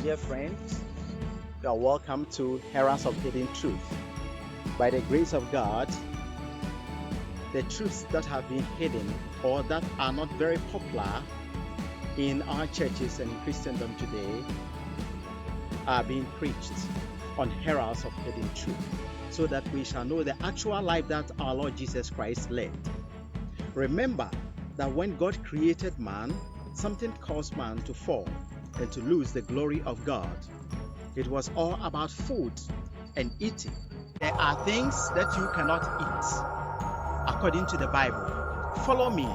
Dear friends, you are welcome to Heralds of Hidden Truth. By the grace of God, the truths that have been hidden or that are not very popular in our churches and in Christendom today are being preached on Heralds of Hidden Truth, so that we shall know the actual life that our Lord Jesus Christ led. Remember that when God created man, something caused man to fall and to lose the glory of God. It was all about food and eating. There are things that you cannot eat according to the Bible. Follow me.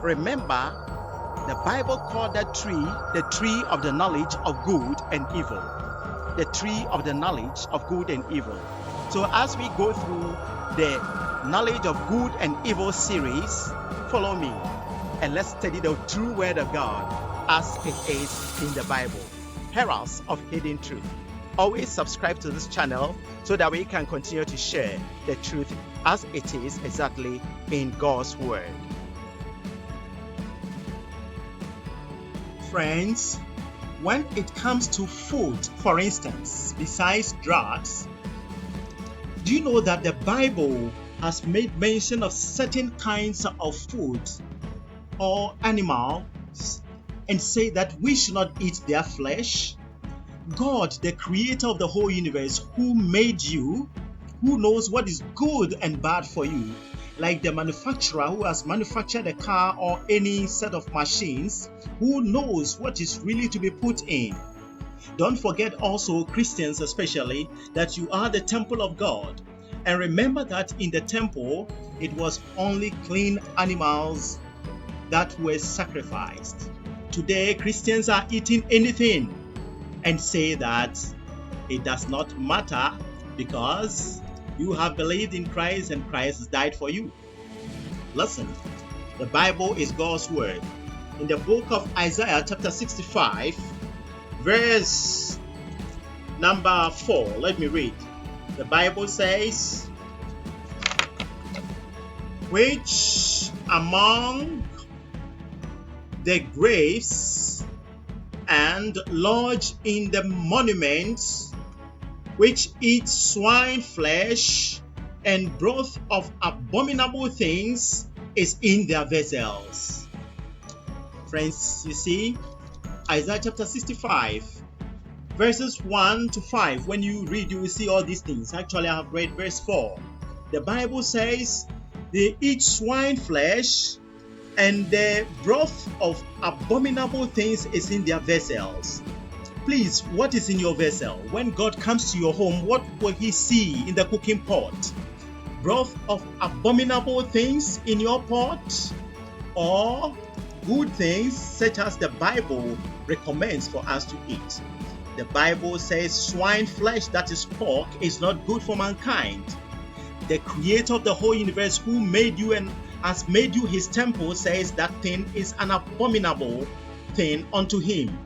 Remember, the Bible called that tree the tree of the knowledge of good and evil. The tree of the knowledge of good and evil. So as we go through the knowledge of good and evil series, follow me and let's study the true word of God as it is in the Bible. Heralds of Hidden Truth. Always subscribe to this channel so that we can continue to share the truth as it is exactly in God's word. Friends, when it comes to food, for instance, besides drugs, do you know that the Bible has made mention of certain kinds of food or animals and say that we should not eat their flesh? God, the creator of the whole universe, who made you, who knows what is good and bad for you, like the manufacturer who has manufactured a car or any set of machines, who knows what is really to be put in. Don't forget also, Christians especially, that you are the temple of God. And remember that in the temple, it was only clean animals that were sacrificed. Today, Christians are eating anything and say that it does not matter because you have believed in Christ and Christ has died for you. Listen, the Bible is God's word. In the book of Isaiah chapter 65, verse number 4, let me read. The Bible says, which among the graves and lodge in the monuments, which eat swine flesh and broth of abominable things, is in their vessels. Friends, you see, Isaiah chapter 65, verses 1 to 5, when you read, you will see all these things. Actually, I have read verse 4. The Bible says, they eat swine flesh, and the broth of abominable things is in their vessels. Please, what is in your vessel? When God comes to your home, what will he see in the cooking pot? Broth of abominable things in your pot, or good things such as the Bible recommends for us to eat? The Bible says swine flesh, that is pork, is not good for mankind. The creator of the whole universe, who made you and has made you his temple, says that thing is an abominable thing unto him.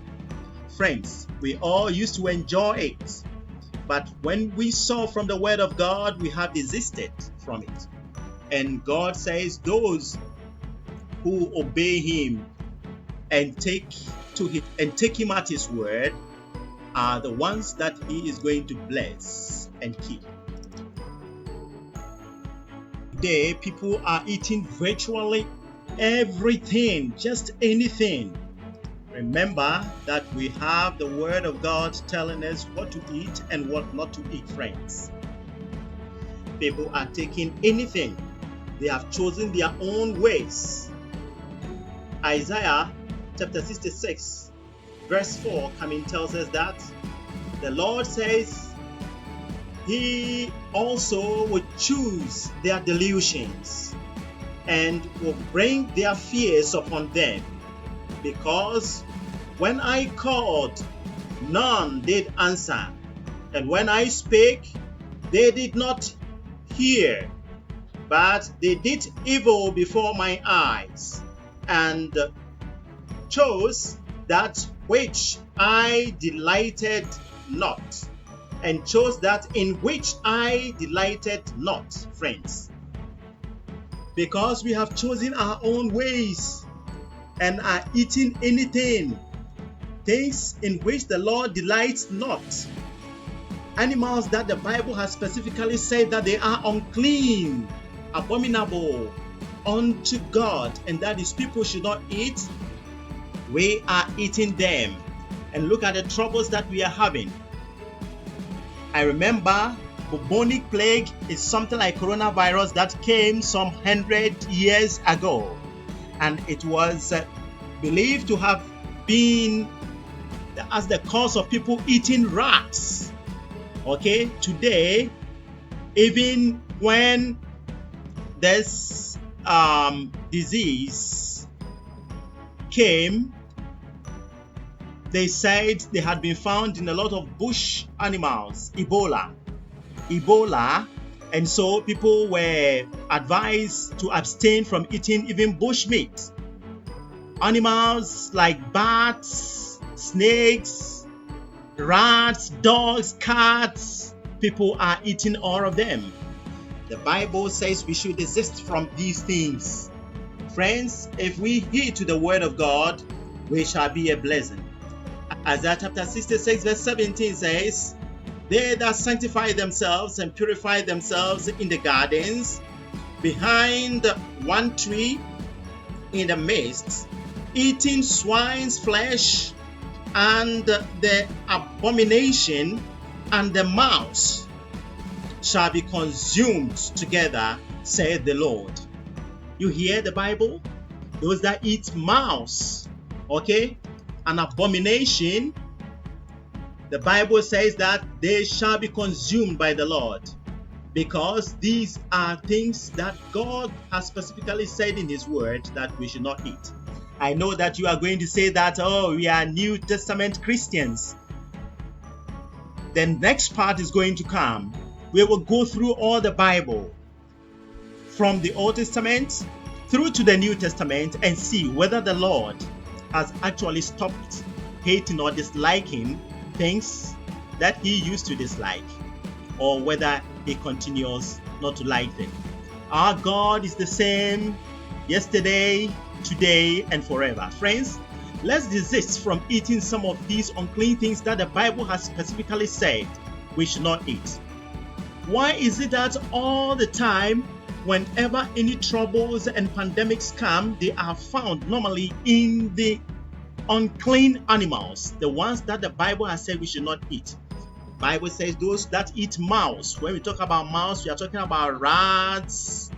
Friends, we all used to enjoy it, but when we saw from the word of God, we have desisted from it. And God says those who obey him and take him at his word are the ones that he is going to bless and keep. Today, people are eating virtually everything, just anything. Remember that we have the word of God telling us what to eat and what not to eat, friends. People are taking anything. They have chosen their own ways. Isaiah chapter 66, verse 4 tells us that the Lord says, he also will choose their delusions and will bring their fears upon them. Because when I called, none did answer, and when I spake, they did not hear, but they did evil before my eyes, and chose that which I delighted not, and chose that in which I delighted not, friends. Because we have chosen our own ways and are eating anything things in which the Lord delights not. Animals that the Bible has specifically said that they are unclean, abominable unto God, and that is people should not eat. We are eating them. And look at the troubles that we are having. I remember bubonic plague is something like coronavirus that came some 100 years ago, and it was believed to have been as the cause of people eating rats. Okay, today, even when this disease came, they said they had been found in a lot of bush animals, Ebola, and so people were advised to abstain from eating even bush meat. Animals like bats, snakes, rats, dogs, cats, people are eating all of them. The Bible says we should desist from these things. Friends, if we heed to the word of God, we shall be a blessing. Isaiah chapter 66 verse 17 says, they that sanctify themselves and purify themselves in the gardens, behind one tree in the midst, eating swine's flesh, and the abomination and the mouse shall be consumed together, saith the Lord. You hear the Bible? Those that eat mouse, okay, an abomination, the Bible says that they shall be consumed by the Lord, because these are things that God has specifically said in His word that we should not eat. I know that you are going to say that, oh, we are New Testament Christians. The next part is going to come. We will go through all the Bible from the Old Testament through to the New Testament and see whether the Lord has actually stopped hating or disliking things that He used to dislike, or whether He continues not to like them. Our God is the same yesterday, today, and forever. Friends, let's desist from eating some of these unclean things that the Bible has specifically said we should not eat. Why is it that all the time, whenever any troubles and pandemics come, they are found normally in the unclean animals, the ones that the Bible has said we should not eat? The Bible says those that eat mouse. When we talk about mouse, we are talking about rats,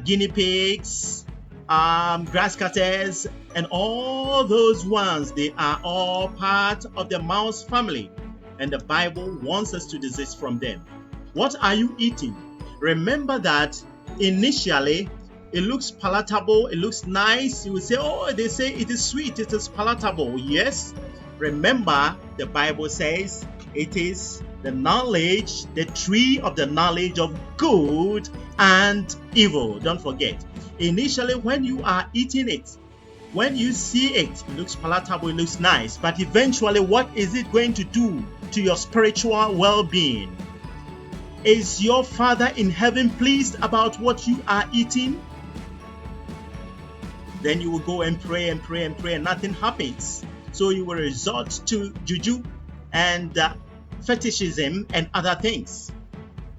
guinea pigs, grass cutters, and all those ones. They are all part of the mouse family, and the Bible wants us to desist from them. What are you eating? Remember that initially it looks palatable, it looks nice. You will say, oh, they say it is sweet, it is palatable. Yes, remember the Bible says it is the knowledge, the tree of the knowledge of good and evil. Don't forget, initially when you are eating it, when you see it, it looks palatable, it looks nice, but eventually what is it going to do to your spiritual well-being? Is your Father in heaven pleased about what you are eating? Then you will go and pray and pray and pray, and nothing happens. So you will resort to juju and fetishism and other things.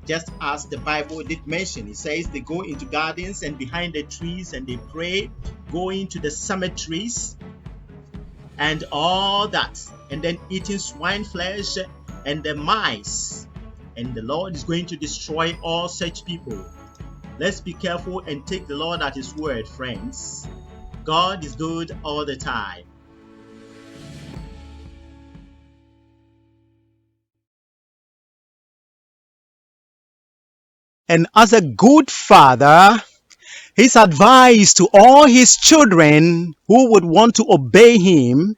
Just as the Bible did mention, it says they go into gardens and behind the trees and they pray, go into the cemeteries and all that, and then eating swine flesh and the mice. And the Lord is going to destroy all such people. Let's be careful and take the Lord at His word, friends. God is good all the time. And as a good father, His advice to all His children who would want to obey Him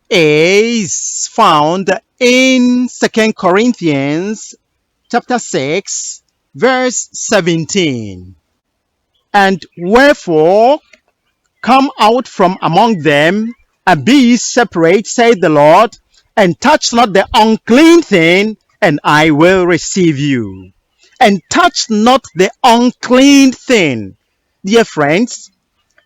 is found in 2 Corinthians chapter 6, verse 17. And wherefore, come out from among them, and be ye separate, saith the Lord, and touch not the unclean thing, and I will receive you. And touch not the unclean thing. Dear friends,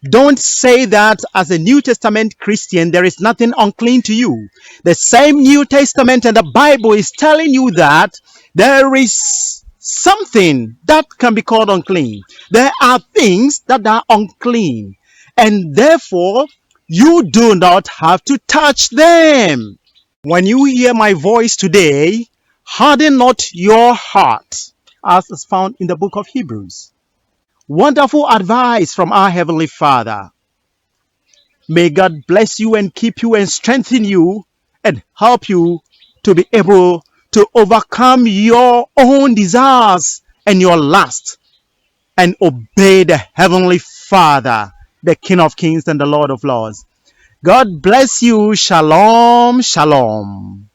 Don't say that as a New Testament Christian, there is nothing unclean to you. The same New Testament and the Bible is telling you that there is something that can be called unclean. There are things that are unclean, and therefore you do not have to touch them. When you hear my voice today, harden not your heart, as is found in the book of Hebrews. Wonderful advice from our Heavenly Father. May God bless you and keep you and strengthen you and help you to be able to overcome your own desires and your lust and obey the Heavenly Father, the King of Kings and the Lord of Lords. God bless you. Shalom, shalom.